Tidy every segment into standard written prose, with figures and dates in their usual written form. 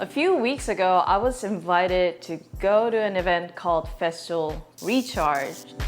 A few weeks ago, I was invited to go to an event called Festool Recharged.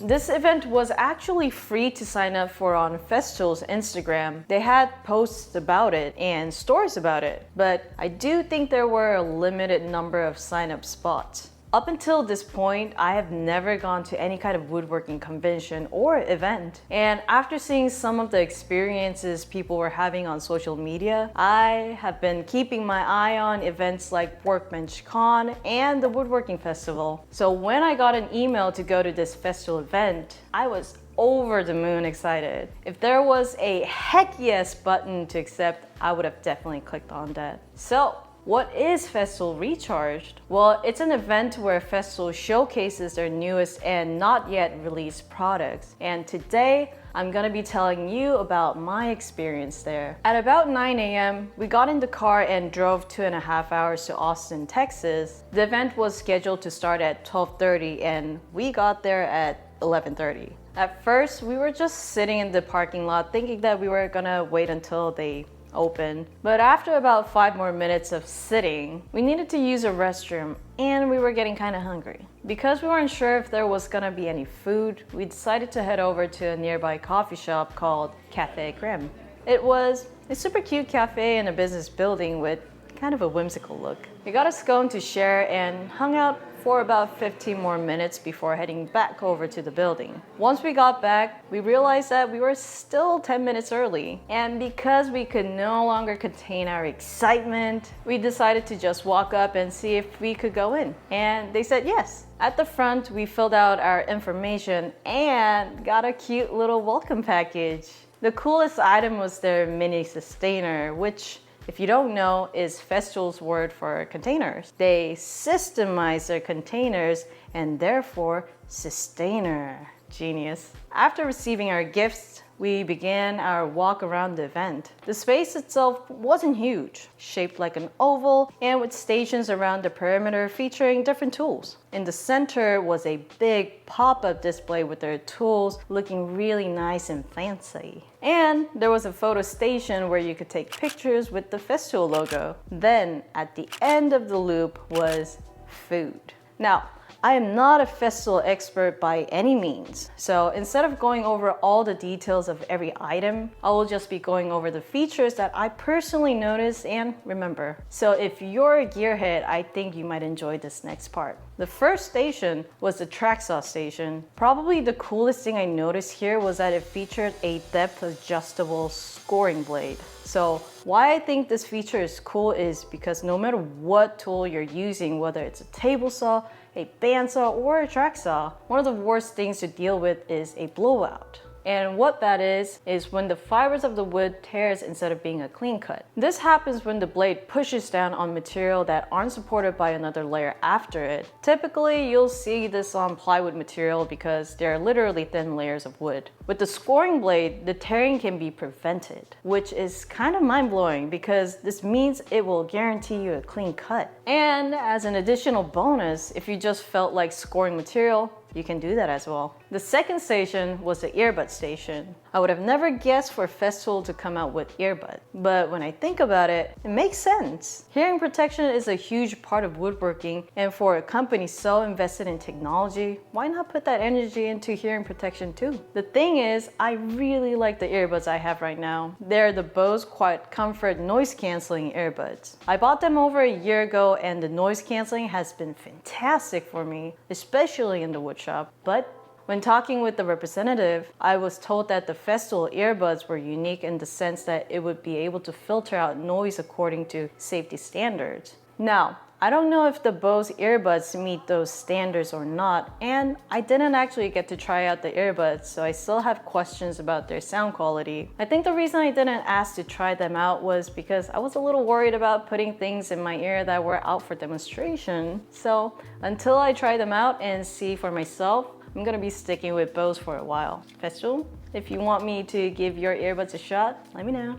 This event was actually free to sign up for on Festool's Instagram. They had posts about it and stories about it, but I do think there were a limited number of sign-up spots. Up until this point, I have never gone to any kind of woodworking convention or event. And after seeing some of the experiences people were having on social media, I have been keeping my eye on events like Workbench Con and the Woodworking Festival. So when I got an email to go to this Festool event, I was over the moon excited. If there was a heck yes button to accept, I would have definitely clicked on that. So, what is Festool Recharged? Well, it's an event where Festool showcases their newest and not yet released products. And today, I'm gonna be telling you about my experience there. At about 9 a.m., we got in the car and drove 2.5 hours to Austin, Texas. The event was scheduled to start at 12:30 and we got there at 11:30. At first, we were just sitting in the parking lot thinking that we were gonna wait until they open. But after about 5 more minutes of sitting, we needed to use a restroom and we were getting kind of hungry. Because we weren't sure if there was gonna be any food, we decided to head over to a nearby coffee shop called Cafe Creme. It was a super cute cafe in a business building with kind of a whimsical look. We got a scone to share and hung out for about 15 more minutes before heading back over to the building. Once we got back, we realized that we were still 10 minutes early. And because we could no longer contain our excitement, we decided to just walk up and see if we could go in. And they said yes. At the front, we filled out our information and got a cute little welcome package. The coolest item was their mini sustainer, which, if you don't know, is Festool's word for containers. They systemize their containers and therefore sustainer. Genius. After receiving our gifts, we began our walk around the event. The space itself wasn't huge, shaped like an oval and with stations around the perimeter featuring different tools. In the center was a big pop-up display with their tools looking really nice and fancy. And there was a photo station where you could take pictures with the Festool logo. Then at the end of the loop was food. Now, I am not a Festool expert by any means, so instead of going over all the details of every item, I will just be going over the features that I personally noticed and remember. So if you're a gearhead, I think you might enjoy this next part. The first station was the track saw station. Probably the coolest thing I noticed here was that it featured a depth adjustable scoring blade. So why I think this feature is cool is because no matter what tool you're using, whether it's a table saw, a bandsaw, or a track saw, one of the worst things to deal with is a blowout. And what that is when the fibers of the wood tears instead of being a clean cut. This happens when the blade pushes down on material that aren't supported by another layer after it. Typically, you'll see this on plywood material because they're literally thin layers of wood. With the scoring blade, the tearing can be prevented, which is kind of mind-blowing because this means it will guarantee you a clean cut. And as an additional bonus, if you just felt like scoring material, you can do that as well. The second station was the earbud station. I would have never guessed for Festool to come out with earbud, but when I think about it, it makes sense. Hearing protection is a huge part of woodworking, and for a company so invested in technology, why not put that energy into hearing protection too? The thing is, I really like the earbuds I have right now. They're the Bose Quiet Comfort noise canceling earbuds. I bought them over a year ago and the noise canceling has been fantastic for me, especially in the wood shop. But when talking with the representative, I was told that the Festool earbuds were unique in the sense that it would be able to filter out noise according to safety standards. Now, I don't know if the Bose earbuds meet those standards or not, and I didn't actually get to try out the earbuds, so I still have questions about their sound quality. I think the reason I didn't ask to try them out was because I was a little worried about putting things in my ear that were out for demonstration. So until I try them out and see for myself, I'm gonna be sticking with Bose for a while. Festool, if you want me to give your earbuds a shot, let me know.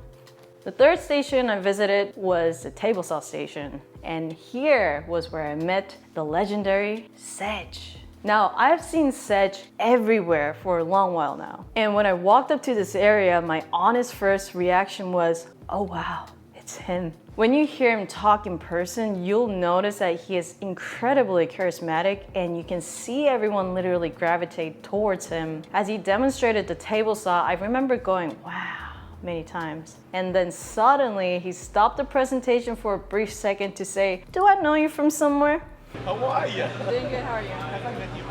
The third station I visited was the table saw station, and here was where I met the legendary Sedge. Now, I've seen sedge everywhere for a long while now. And when I walked up to this area, my honest first reaction was, oh wow, it's him. When you hear him talk in person, you'll notice that he is incredibly charismatic and you can see everyone literally gravitate towards him. As he demonstrated the table saw, I remember going, wow, many times. And then suddenly he stopped the presentation for a brief second to say, do I know you from somewhere? How are you? Doing good, how are you? Have I met you?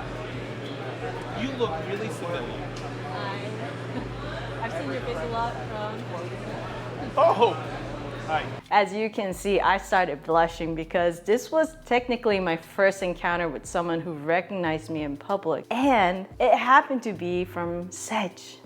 You look really familiar. I've seen your face a lot from... Oh! Hi. As you can see, I started blushing because this was technically my first encounter with someone who recognized me in public. And it happened to be from sedge.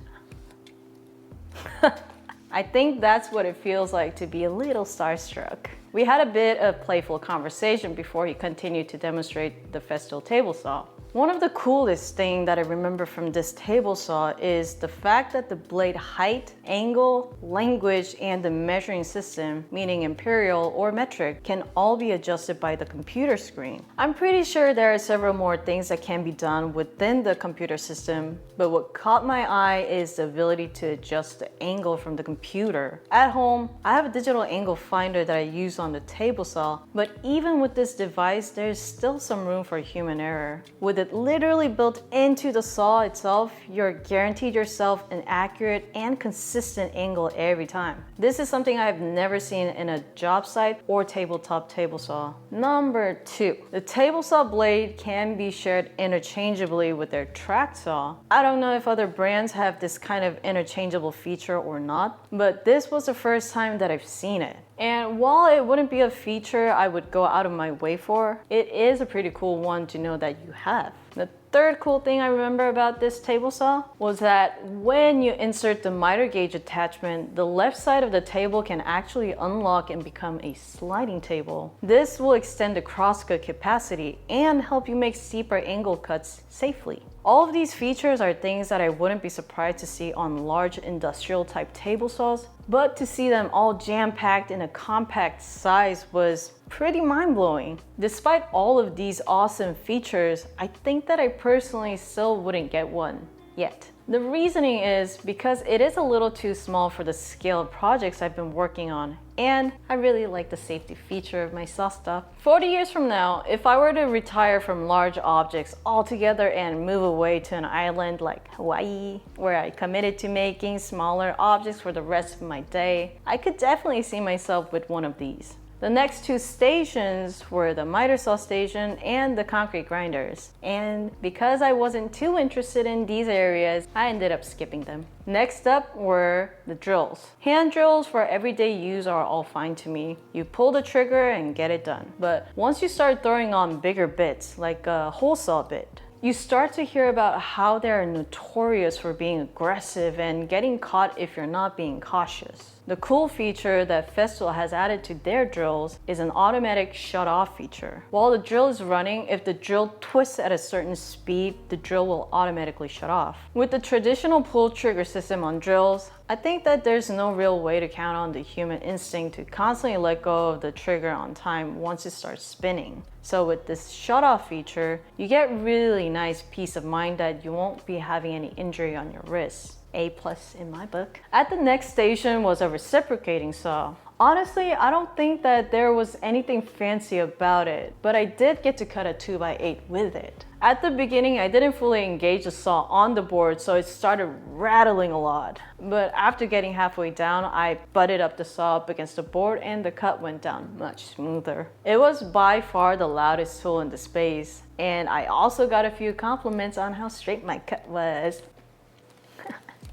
I think that's what it feels like to be a little starstruck. We had a bit of playful conversation before he continued to demonstrate the Festool table saw. One of the coolest things that I remember from this table saw is the fact that the blade height, angle, language, and the measuring system, meaning imperial or metric, can all be adjusted by the computer screen. I'm pretty sure there are several more things that can be done within the computer system, but what caught my eye is the ability to adjust the angle from the computer. At home, I have a digital angle finder that I use on the table saw, but even with this device, there's still some room for human error. With it literally built into the saw itself, you're guaranteed yourself an accurate and consistent angle every time. This is something I've never seen in a job site or tabletop table saw. Number 2, the table saw blade can be shared interchangeably with their track saw. I don't know if other brands have this kind of interchangeable feature or not, but this was the first time that I've seen it. And while it wouldn't be a feature I would go out of my way for, it is a pretty cool one to know that you have. The third cool thing I remember about this table saw was that when you insert the miter gauge attachment, the left side of the table can actually unlock and become a sliding table. This will extend the crosscut capacity and help you make steeper angle cuts safely. All of these features are things that I wouldn't be surprised to see on large industrial type table saws, but to see them all jam-packed in a compact size was pretty mind-blowing. Despite all of these awesome features, I think that I personally still wouldn't get one yet. The reasoning is because it is a little too small for the scale of projects I've been working on, and I really like the safety feature of my saw stuff. 40 years from now, if I were to retire from large objects altogether and move away to an island like Hawaii, where I committed to making smaller objects for the rest of my day, I could definitely see myself with one of these. The next 2 stations were the miter saw station and the concrete grinders. And because I wasn't too interested in these areas, I ended up skipping them. Next up were the drills. Hand drills for everyday use are all fine to me. You pull the trigger and get it done. But once you start throwing on bigger bits, like a hole saw bit, you start to hear about how they're notorious for being aggressive and getting caught if you're not being cautious. The cool feature that Festool has added to their drills is an automatic shut-off feature. While the drill is running, if the drill twists at a certain speed, the drill will automatically shut off. With the traditional pull trigger system on drills, I think that there's no real way to count on the human instinct to constantly let go of the trigger on time once it starts spinning. So with this shut-off feature, you get really nice peace of mind that you won't be having any injury on your wrists. A+ in my book. At the next station was a reciprocating saw. Honestly, I don't think that there was anything fancy about it, but I did get to cut a 2x8 with it. At the beginning, I didn't fully engage the saw on the board, so it started rattling a lot. But after getting halfway down, I butted up the saw up against the board and the cut went down much smoother. It was by far the loudest tool in the space, and I also got a few compliments on how straight my cut was.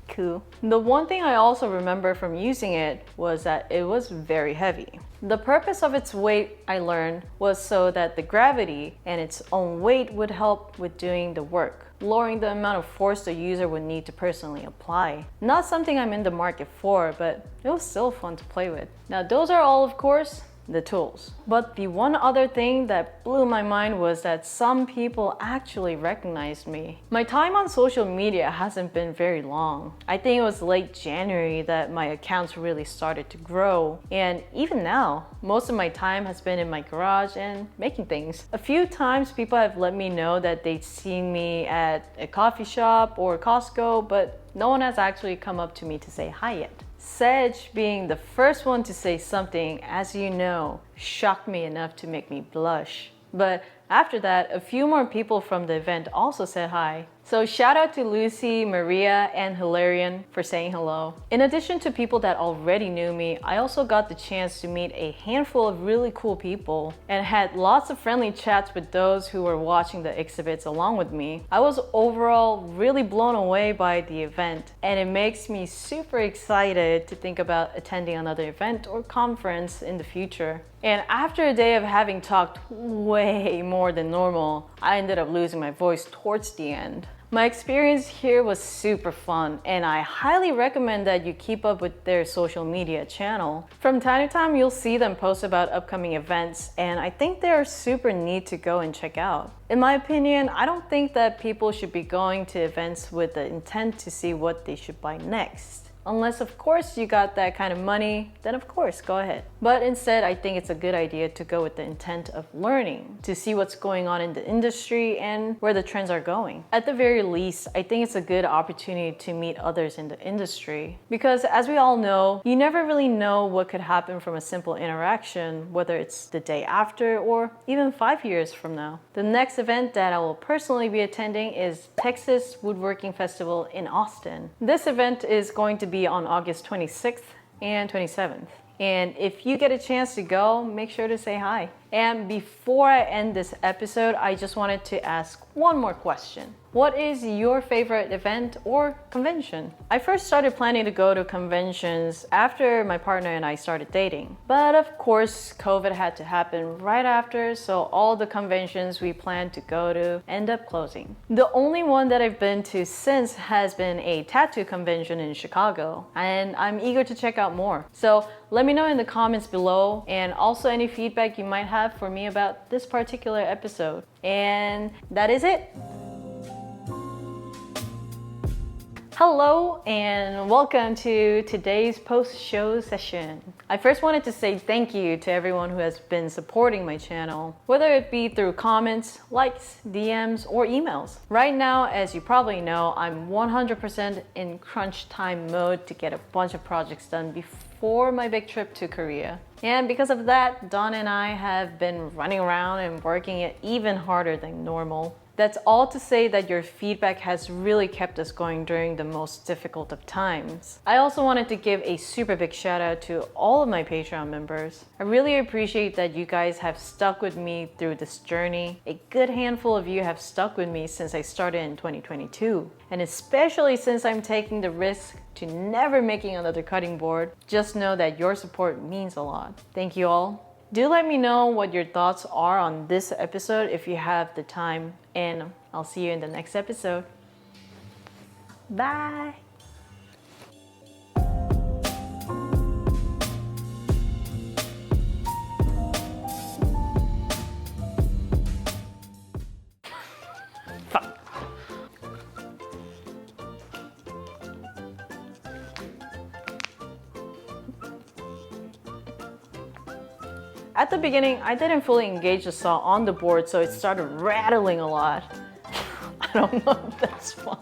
Cool. The one thing I also remember from using it was that it was very heavy. The purpose of its weight, I learned, was so that the gravity and its own weight would help with doing the work, lowering the amount of force the user would need to personally apply. Not something I'm in the market for, but it was still fun to play with. Now those are all, of course, the tools. But the one other thing that blew my mind was that some people actually recognized me. My time on social media hasn't been very long. I think it was late January that my accounts really started to grow, and even now, most of my time has been in my garage and making things. A few times people have let me know that they'd seen me at a coffee shop or Costco, but no one has actually come up to me to say hi yet. Sedge being the first one to say something, as you know, shocked me enough to make me blush. But after that, a few more people from the event also said hi. So shout out to Lucy, Maria, and Hilarion for saying hello. In addition to people that already knew me, I also got the chance to meet a handful of really cool people and had lots of friendly chats with those who were watching the exhibits along with me. I was overall really blown away by the event, and it makes me super excited to think about attending another event or conference in the future. And after a day of having talked way more than normal, I ended up losing my voice towards the end. My experience here was super fun, and I highly recommend that you keep up with their social media channel. From time to time, you'll see them post about upcoming events, and I think they're super neat to go and check out. In my opinion, I don't think that people should be going to events with the intent to see what they should buy next. Unless, of course, you got that kind of money, then of course, go ahead. But instead, I think it's a good idea to go with the intent of learning, to see what's going on in the industry and where the trends are going. At the very least, I think it's a good opportunity to meet others in the industry. Because as we all know, you never really know what could happen from a simple interaction, whether it's the day after or even 5 years from now. The next event that I will personally be attending is Texas Woodworking Festival in Austin. This event is going to be on August 26th and 27th. And if you get a chance to go, make sure to say hi. And before I end this episode, I just wanted to ask one more question. What is your favorite event or convention? I first started planning to go to conventions after my partner and I started dating. But of course, COVID had to happen right after, so all the conventions we planned to go to end up closing. The only one that I've been to since has been a tattoo convention in Chicago, and I'm eager to check out more. So let me know in the comments below, and also any feedback you might have for me about this particular episode. And that is it. Hello and welcome to today's post-show session. I first wanted to say thank you to everyone who has been supporting my channel, whether it be through comments, likes, DMs, or emails. Right now, as you probably know, I'm 100% in crunch time mode to get a bunch of projects done before my big trip to Korea. And because of that, Dawn and I have been running around and working it even harder than normal. That's all to say that your feedback has really kept us going during the most difficult of times. I also wanted to give a super big shout out to all of my Patreon members. I really appreciate that you guys have stuck with me through this journey. A good handful of you have stuck with me since I started in 2022. And especially since I'm taking the risk to never making another cutting board, just know that your support means a lot. Thank you all. Do let me know what your thoughts are on this episode if you have the time, and I'll see you in the next episode. Bye! At the beginning, I didn't fully engage the saw on the board, so it started rattling a lot. I don't know if that's why.